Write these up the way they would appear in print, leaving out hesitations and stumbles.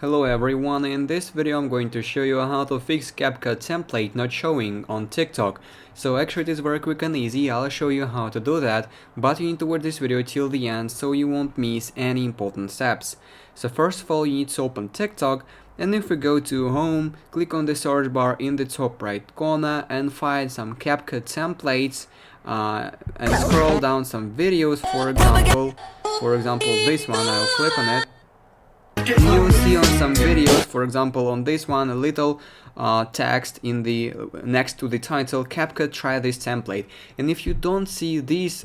Hello everyone, in this video I'm going to show you how to fix CapCut template not showing on TikTok. So actually it is very quick and easy. I'll show you how to do that, but you need to watch this video till the end so you won't miss any important steps. So first of all you need to open TikTok, and if we go to home, click on the search bar in the top right corner and find some CapCut templates and scroll down some videos. For example this one, I'll click on it. You will see on some videos, for example on this one, a little text in the next to the title, CapCut try this template. And if you don't see this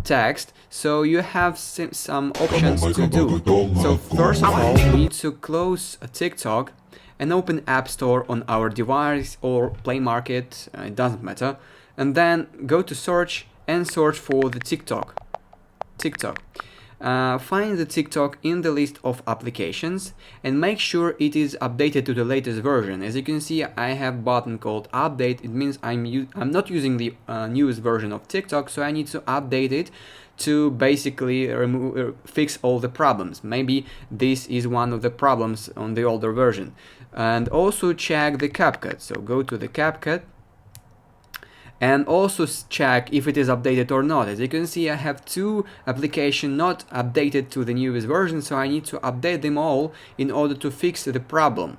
text, so you have some options to do. So first of all, we need to close TikTok and open App Store on our device or Play Market, it doesn't matter. And then go to search and search for the TikTok. Find the TikTok in the list of applications and make sure it is updated to the latest version. As you can see, I have a button called update. It means I'm not using the newest version of TikTok, so I need to update it to basically fix all the problems. Maybe this is one of the problems on the older version. And also check the CapCut. So go to the CapCut and also check if it is updated or not. As you can see, I have two applications not updated to the newest version, so I need to update them all in order to fix the problem.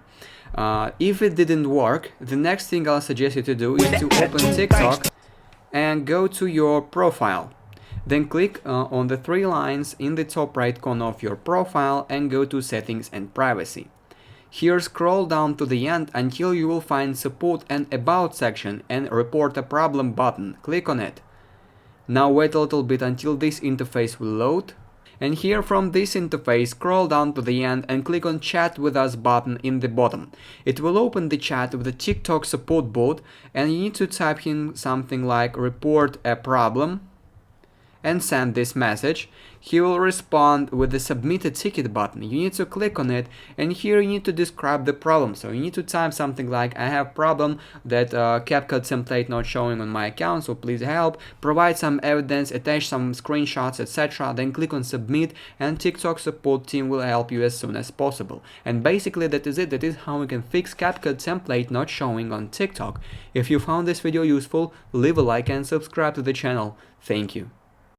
If it didn't work, the next thing I'll suggest you to do is to open TikTok and go to your profile. Then click on the three lines in the top right corner of your profile and go to settings and privacy. Here scroll down to the end until you will find support and about section and report a problem button. Click on it. Now wait a little bit until this interface will load. And here from this interface scroll down to the end and click on chat with us button in the bottom. It will open the chat with the TikTok support bot, and you need to type in something like report a problem and send this message. He will respond with the submit a ticket button. You need to click on it, and here you need to describe the problem. So you need to type something like, I have problem that CapCut template not showing on my account, so please help. Provide some evidence, attach some screenshots, etc. Then click on submit, and TikTok support team will help you as soon as possible. And basically that is it. That is how we can fix CapCut template not showing on TikTok. If you found this video useful, leave a like and subscribe to the channel. Thank you.